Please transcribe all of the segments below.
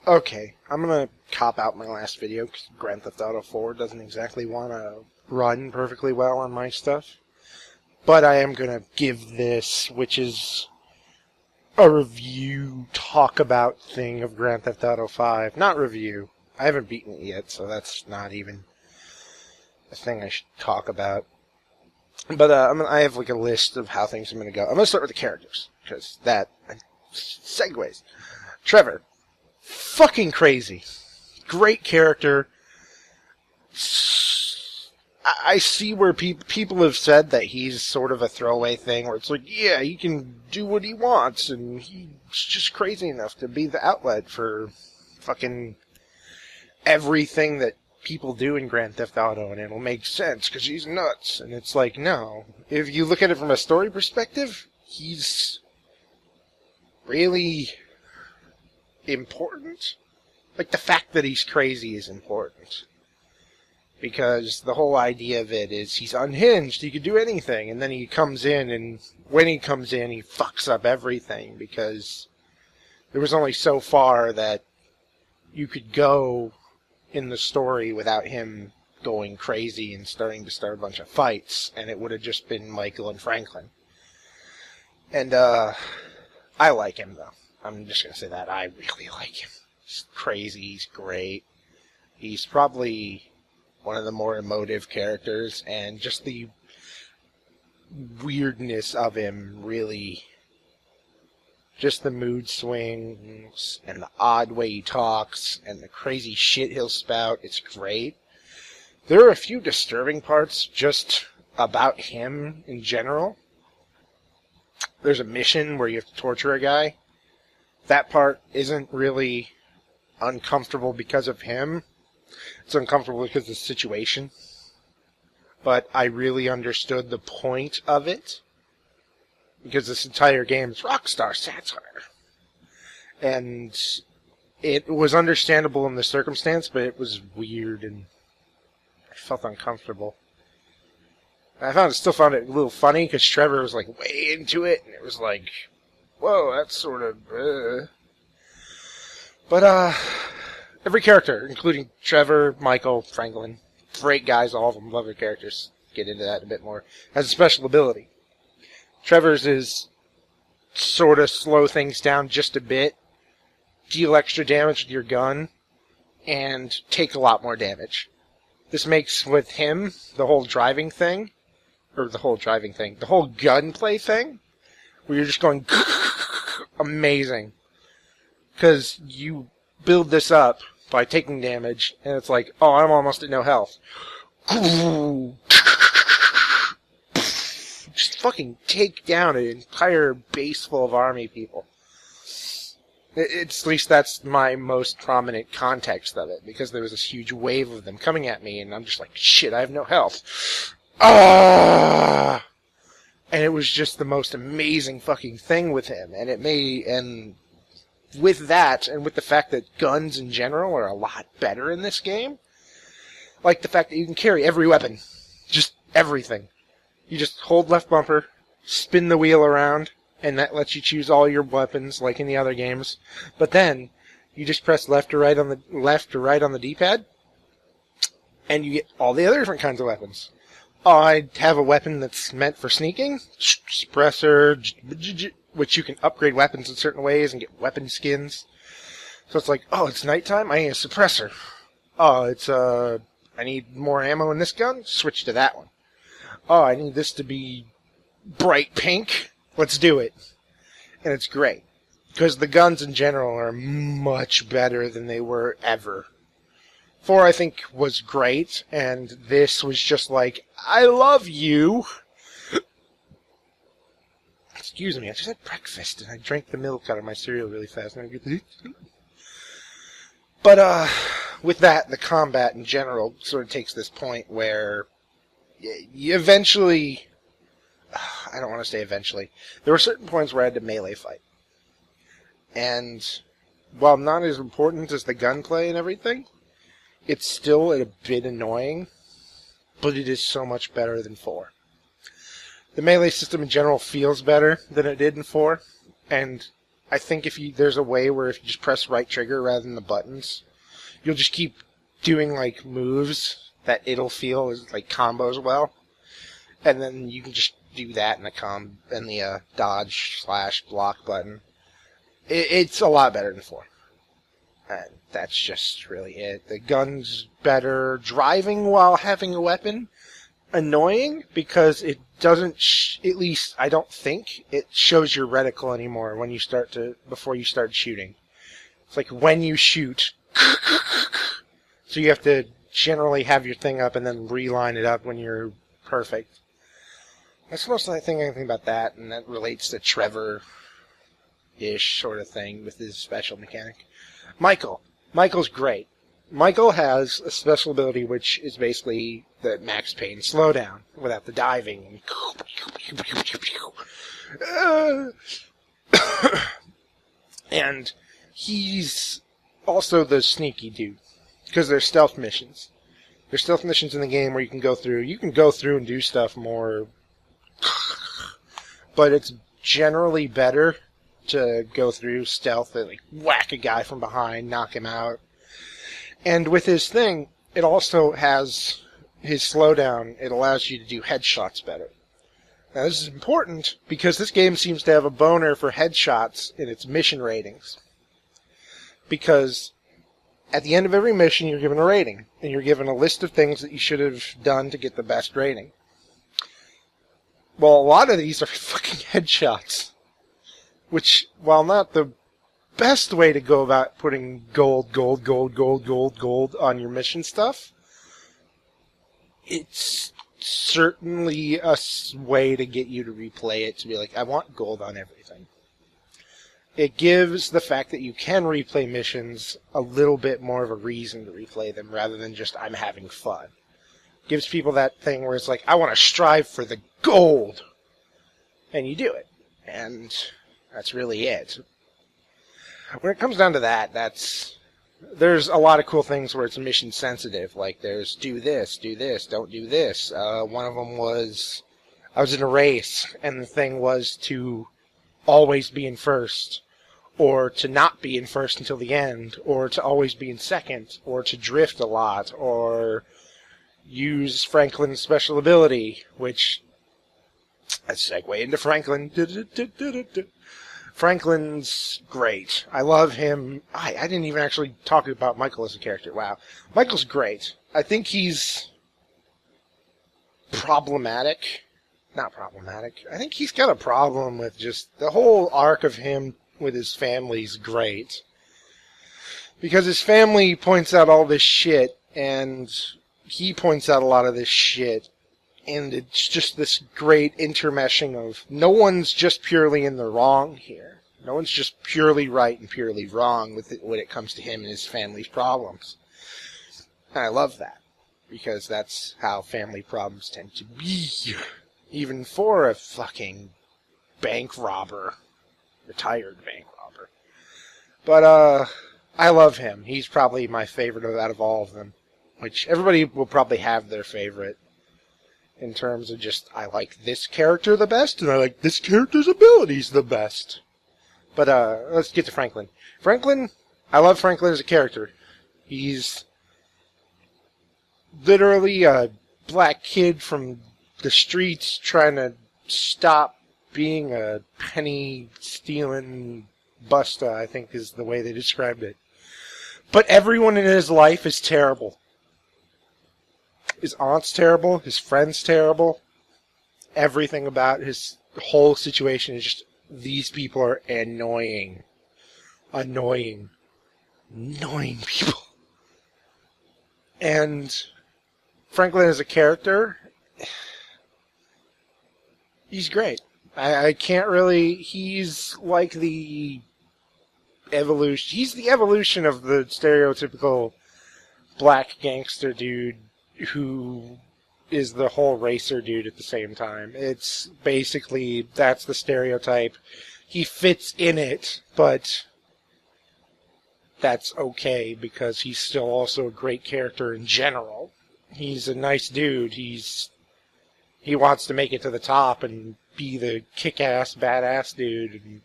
Okay, I'm gonna cop out my last video because Grand Theft Auto 4 doesn't exactly want to run perfectly well on my stuff. But I am gonna give this, which is a review, talk about thing of Grand Theft Auto 5. Not review. I haven't beaten it yet, so that's not even a thing I should talk about. But I have like a list of how things are gonna go. I'm gonna start with the characters because that segues. Trevor. Fucking crazy. Great character. I see where people have said that he's sort of a throwaway thing, where it's like, yeah, he can do what he wants, and he's just crazy enough to be the outlet for fucking everything that people do in Grand Theft Auto, and it'll make sense because he's nuts. And it's like, no. If you look at it from a story perspective, he's really important. Like, the fact that he's crazy is important. Because the whole idea of it is he's unhinged, he could do anything, and then he comes in, and when he comes in, he fucks up everything, because there was only so far that you could go in the story without him going crazy and starting to start a bunch of fights, and it would have just been Michael and Franklin. And, I like him, though. I'm just going to say that. I really like him. He's crazy. He's great. He's probably one of the more emotive characters, and just the weirdness of him really... Just the mood swings, and the odd way he talks, and the crazy shit he'll spout. It's great. There are a few disturbing parts just about him in general. There's a mission where you have to torture a guy. That part isn't really uncomfortable because of him. It's uncomfortable because of the situation. But I really understood the point of it. Because this entire game is Rockstar satire. And it was understandable in the circumstance, but it was weird and I felt uncomfortable. I still found it a little funny because Trevor was like way into it, and it was like, whoa, that's sort of... But, every character, including Trevor, Michael, Franklin, great guys, all of them, love their characters. Get into that a bit more. Has a special ability. Trevor's is sort of slow things down just a bit, deal extra damage with your gun, and take a lot more damage. This makes, with him, the whole gunplay thing, where you're just going amazing. Because you build this up by taking damage, and it's like, oh, I'm almost at no health. Just fucking take down an entire base full of army people. At least that's my most prominent context of it, because there was this huge wave of them coming at me, and I'm just like, shit, I have no health. Ah! And it was just the most amazing fucking thing with him, and with that, and with the fact that guns in general are a lot better in this game, like the fact that you can carry every weapon, just everything. You just hold left bumper, spin the wheel around, and that lets you choose all your weapons, like in the other games. But then, you just press left or right on the D-pad, and you get all the other different kinds of weapons. Oh, I have a weapon that's meant for sneaking, suppressor, which you can upgrade weapons in certain ways and get weapon skins. So it's like, oh, it's nighttime, I need a suppressor. Oh, I need more ammo in this gun, switch to that one. Oh, I need this to be bright pink, let's do it. And it's great. Because the guns in general are much better than they were ever. 4, I think, was great, and this was just like, I love you! Excuse me, I just had breakfast, and I drank the milk out of my cereal really fast. But, with that, the combat in general sort of takes this point where you eventually... I don't want to say eventually. There were certain points where I had to melee fight. And while not as important as the gunplay and everything, it's still a bit annoying, but it is so much better than 4. The melee system in general feels better than it did in 4, and I think there's a way where if you just press right trigger rather than the buttons, you'll just keep doing like moves that it'll feel as like combos well, and then you can just do that in the dodge/block button. It's a lot better than 4. And that's just really it. The gun's better. Driving while having a weapon, annoying because it doesn't, at least I don't think, it shows your reticle anymore before you start shooting. It's like when you shoot, so you have to generally have your thing up and then reline it up when you're perfect. That's most of the thing I can think about that, and that relates to Trevor-ish sort of thing with his special mechanic. Michael's great. Michael has a special ability which is basically the Max Payne slowdown without the diving. And he's also the sneaky dude because there's stealth missions. There's stealth missions in the game where you can go through and do stuff more, but it's generally better to go through stealth and like whack a guy from behind, knock him out. And with his thing, it also has his slowdown. It allows you to do headshots better. Now this is important because this game seems to have a boner for headshots in its mission ratings. Because at the end of every mission you're given a rating, and you're given a list of things that you should have done to get the best rating. Well, a lot of these are fucking headshots. Which, while not the best way to go about putting gold on your mission stuff, it's certainly a way to get you to replay it, to be like, I want gold on everything. It gives the fact that you can replay missions a little bit more of a reason to replay them, rather than just, I'm having fun. It gives people that thing where it's like, I want to strive for the gold! And you do it. And that's really it. When it comes down to that, there's a lot of cool things where it's mission sensitive. Like there's do this, don't do this. One of them was, I was in a race, and the thing was to always be in first, or to not be in first until the end, or to always be in second, or to drift a lot, or use Franklin's special ability, which, let's segue into Franklin. Franklin's great. I love him. I didn't even actually talk about Michael as a character. Wow. Michael's great. I think he's problematic. Not problematic. I think he's got a problem with just the whole arc of him with his family's great. Because his family points out all this shit, and he points out a lot of this shit. And it's just this great intermeshing of no one's just purely in the wrong here. No one's just purely right and purely wrong when it comes to him and his family's problems. And I love that, because that's how family problems tend to be. Even for a fucking bank robber. Retired bank robber. But, I love him. He's probably my favorite out of all of them. Which, everybody will probably have their favorite. In terms of just, I like this character the best, and I like this character's abilities the best. But, let's get to Franklin. I love Franklin as a character. He's literally a black kid from the streets trying to stop being a penny-stealing busta, I think is the way they described it. But everyone in his life is terrible. His aunt's terrible. His friend's terrible. Everything about his whole situation is just, these people are annoying. Annoying people. And Franklin as a character, he's great. I can't really, he's like the evolution, he's the evolution of the stereotypical black gangster dude who is the whole racer dude at the same time. It's basically, that's the stereotype. He fits in it, but that's okay because he's still also a great character in general. He's a nice dude. He wants to make it to the top and be the kick-ass, badass dude and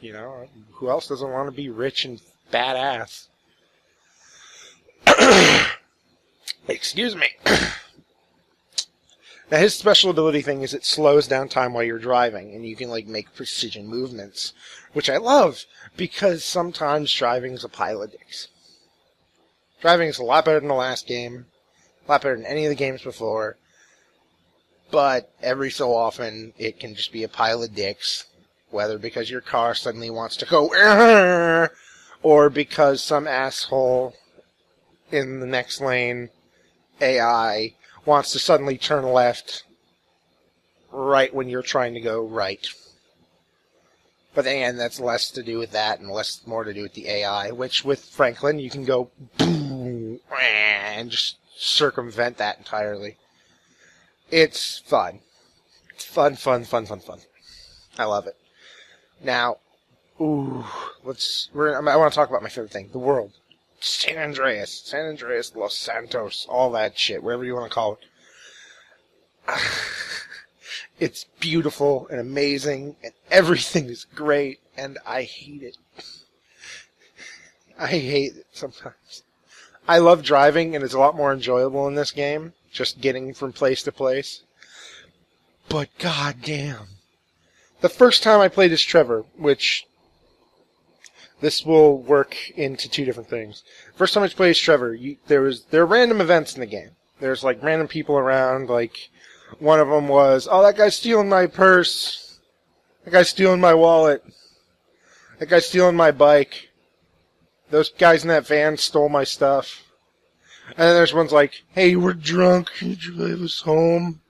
You know, who else doesn't want to be rich and badass? Excuse me. Now, his special ability thing is it slows down time while you're driving, and you can, like, make precision movements, which I love, because sometimes driving is a pile of dicks. Driving is a lot better than the last game, a lot better than any of the games before, but every so often, it can just be a pile of dicks, whether because your car suddenly wants to go, or because some asshole in the next lane, AI, wants to suddenly turn left right when you're trying to go right. But again, that's less to do with that and more to do with the AI, which with Franklin, you can go boom, and just circumvent that entirely. It's fun. It's fun. I love it. Now, I want to talk about my favorite thing, the world. San Andreas, Los Santos, all that shit, whatever you want to call it. It's beautiful and amazing, and everything is great, and I hate it. I hate it sometimes. I love driving, and it's a lot more enjoyable in this game, just getting from place to place. But goddamn. The first time I played as Trevor, which this will work into two different things. First time I played as Trevor, there are random events in the game. There's like random people around, like one of them was, oh, that guy's stealing my purse. That guy's stealing my wallet. That guy's stealing my bike. Those guys in that van stole my stuff. And then there's one's like, hey, we're drunk. Can you drive us home?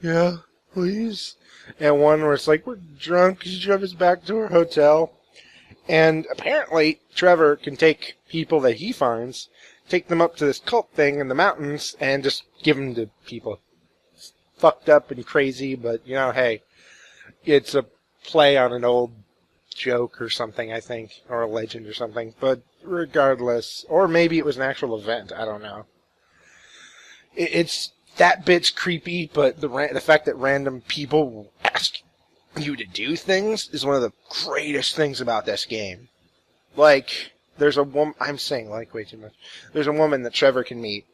Yeah, please. And one where it's like, we're drunk. Can you drive us back to our hotel? And apparently, Trevor can take people that he finds, take them up to this cult thing in the mountains, and just give them to people. It's fucked up and crazy, but, you know, hey, it's a play on an old joke or something, I think, or a legend or something. But regardless, or maybe it was an actual event, I don't know. It's that bit's creepy, but the fact that random people will ask you to do things is one of the greatest things about this game. Like, there's a woman, I'm saying like way too much. There's a woman that Trevor can meet.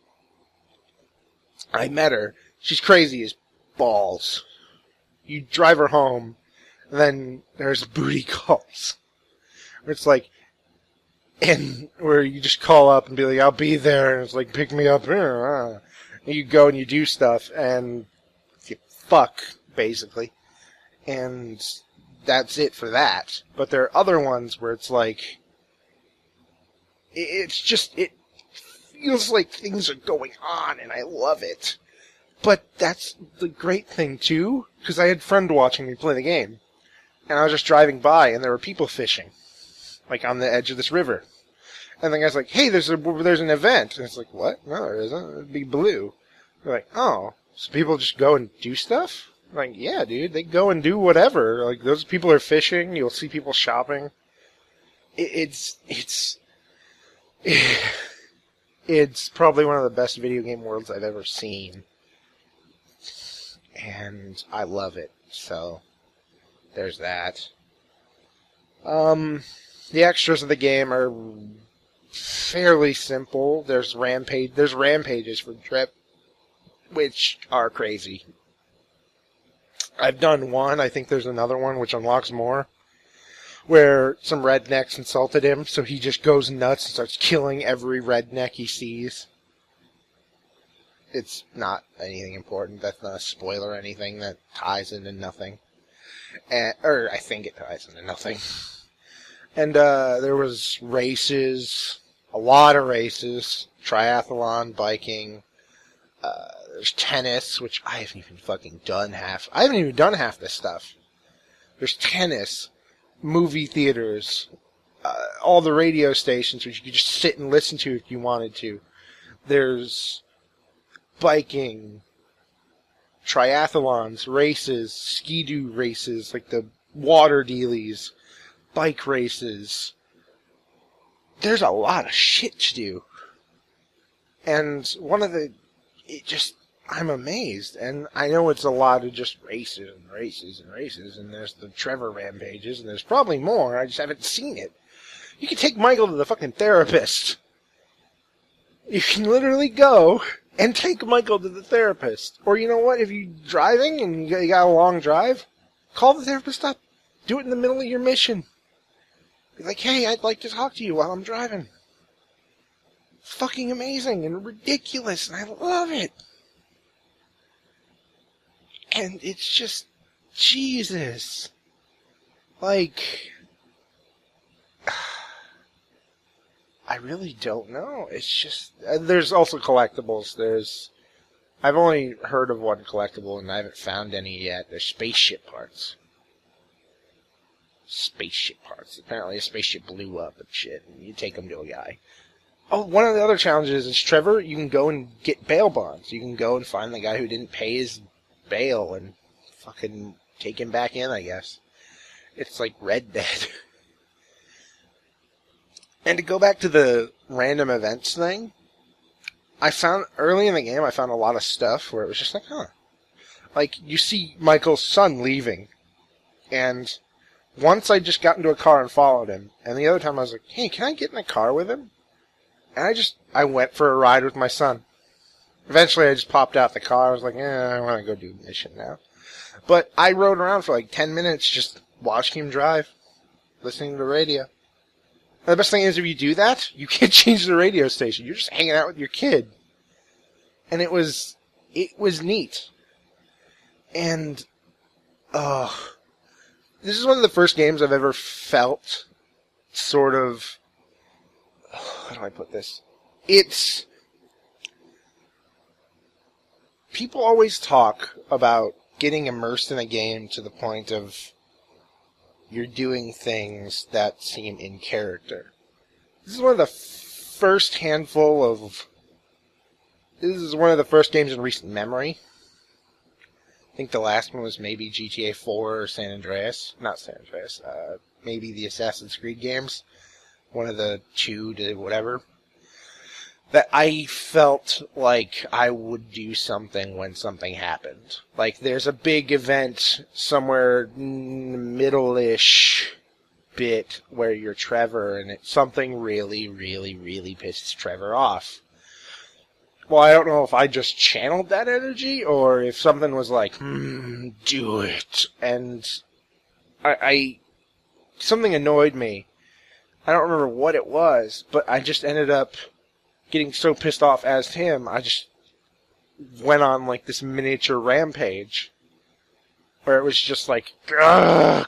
I met her. She's crazy as balls. You drive her home, and then there's booty calls. It's like, and where you just call up and be like, I'll be there, and it's like, pick me up. And you go and you do stuff, and you fuck, basically. And that's it for that. But there are other ones where it's like, it feels like things are going on, and I love it. But that's the great thing, too, because I had a friend watching me play the game. And I was just driving by, and there were people fishing, like on the edge of this river. And the guy's like, hey, there's an event. And it's like, what? No, there isn't. It'd be blue. They're like, oh, so people just go and do stuff? I'm like, yeah, dude, they go and do whatever. Like, those people are fishing. You'll see people shopping. It's probably one of the best video game worlds I've ever seen. And I love it. So, there's that. The extras of the game are fairly simple. There's rampages for Trip, which are crazy. I've done one. I think there's another one which unlocks more, where some rednecks insulted him, so he just goes nuts and starts killing every redneck he sees. It's not anything important. That's not a spoiler or anything. That ties into nothing. Or I think it ties into nothing. And there was races, a lot of races, triathlon, biking. There's tennis, which I haven't even fucking done half. I haven't even done half this stuff. There's tennis, movie theaters, all the radio stations, which you could just sit and listen to if you wanted to. There's biking, triathlons, races, ski-doo races, like the water dealies, bike races. There's a lot of shit to do. And I'm amazed. And I know it's a lot of just races and races and races, and there's the Trevor rampages, and there's probably more. I just haven't seen it. You can take Michael to the fucking therapist. You can literally go and take Michael to the therapist. Or you know what? If you're driving and you got a long drive, call the therapist up. Do it in the middle of your mission. Be like, hey, I'd like to talk to you while I'm driving. It's fucking amazing and ridiculous, and I love it. And it's just, Jesus. Like, I really don't know. It's just, there's also collectibles. I've only heard of one collectible and I haven't found any yet. There's spaceship parts. Spaceship parts. Apparently a spaceship blew up and shit, and you take them to a guy. Oh, one of the other challenges is, Trevor, you can go and get bail bonds. You can go and find the guy who didn't pay his bail and fucking take him back in, I guess. It's like Red Dead. And to go back to the random events thing, I found, early in the game, I found a lot of stuff where it was just like, huh. Like, you see Michael's son leaving, and once I just got into a car and followed him, and the other time I was like, hey, can I get in a car with him? And I went for a ride with my son. Eventually I just popped out the car. I was like, I want to go do a mission now. But I rode around for like 10 minutes just watching him drive, listening to the radio. And the best thing is, if you do that, you can't change the radio station. You're just hanging out with your kid. And it was neat. And, this is one of the first games I've ever felt sort of, how do I put this? People always talk about getting immersed in a game to the point of you're doing things that seem in character. This is one of the first games in recent memory. I think the last one was maybe GTA 4 or San Andreas. Not San Andreas. Maybe the Assassin's Creed games. One of the two to whatever. That I felt like I would do something when something happened. Like, there's a big event somewhere in the middle-ish bit where you're Trevor, and it's something really, really, really pisses Trevor off. Well, I don't know if I just channeled that energy, or if something was like, do it. And something annoyed me. I don't remember what it was, but I just ended up getting so pissed off as him, I just went on like this miniature rampage where it was just like, ugh.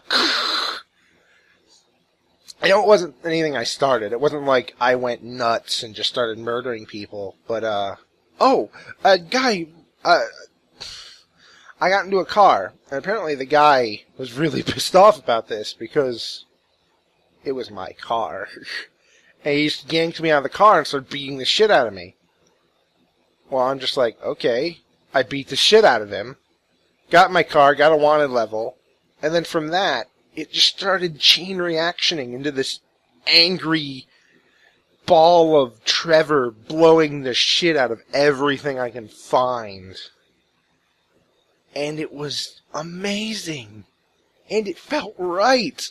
I know it wasn't anything I started. It wasn't like I went nuts and just started murdering people, but I got into a car, and apparently the guy was really pissed off about this because it was my car. And he just yanked me out of the car and started beating the shit out of me. Well, I'm just like, okay. I beat the shit out of him. Got in my car, got a wanted level. And then from that, it just started chain reactioning into this angry ball of Trevor blowing the shit out of everything I can find. And it was amazing. And it felt right.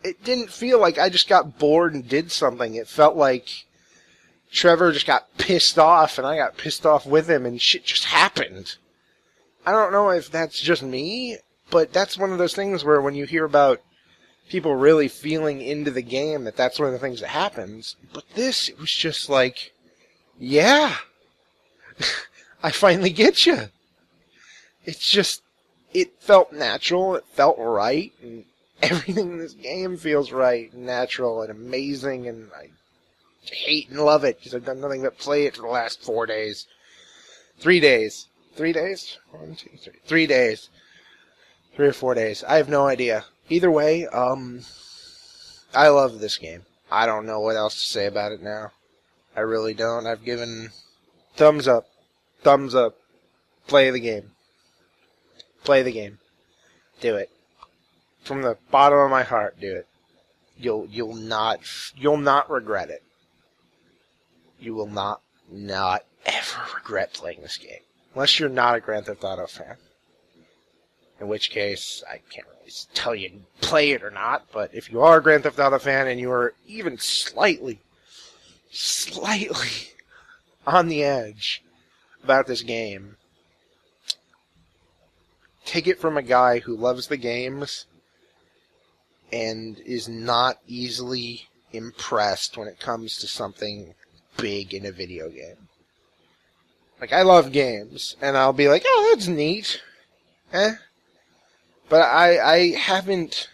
It didn't feel like I just got bored and did something. It felt like Trevor just got pissed off, and I got pissed off with him, and shit just happened. I don't know if that's just me, but that's one of those things where when you hear about people really feeling into the game, that's one of the things that happens. But this, it was just like, yeah, I finally get you. It's just, it felt natural, it felt right, and everything in this game feels right and natural and amazing, and I hate and love it because I've done nothing but play it for the last 4 days. 3 days. 3 days? 1, 2, 3. 3 days. 3 or 4 days. I have no idea. Either way, I love this game. I don't know what else to say about it now. I really don't. I've given thumbs up. Thumbs up. Play the game. Play the game. Do it. From the bottom of my heart, do it. You'll not regret it. You will not ever regret playing this game. Unless you're not a Grand Theft Auto fan. In which case, I can't really tell you to play it or not, but if you are a Grand Theft Auto fan and you are even slightly on the edge about this game, take it from a guy who loves the games and is not easily impressed when it comes to something big in a video game. Like, I love games, and I'll be like, oh, that's neat. But I haven't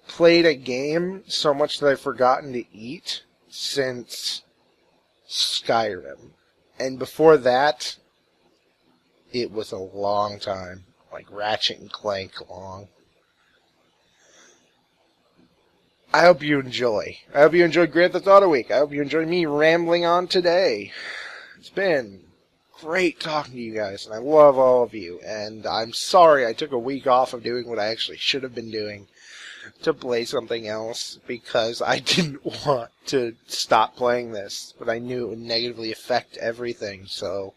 played a game so much that I've forgotten to eat since Skyrim. And before that, it was a long time. Like Ratchet and Clank long. I hope you enjoy. I hope you enjoyed Grand Theft Auto Week. I hope you enjoyed me rambling on today. It's been great talking to you guys, and I love all of you. And I'm sorry I took a week off of doing what I actually should have been doing to play something else, because I didn't want to stop playing this, but I knew it would negatively affect everything, so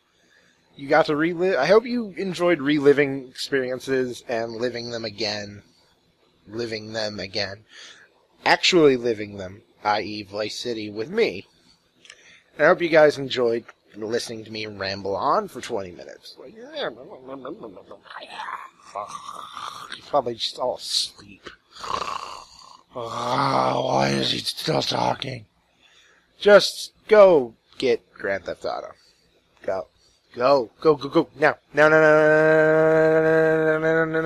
you got to relive. I hope you enjoyed reliving experiences and living them again. Actually living them, i.e. Vice City, with me. And I hope you guys enjoyed listening to me ramble on for 20 minutes. Like, you're probably just all asleep. Why is he still talking? Just go get Grand Theft Auto. Go. Now.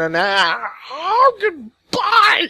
Now. Oh, goodbye!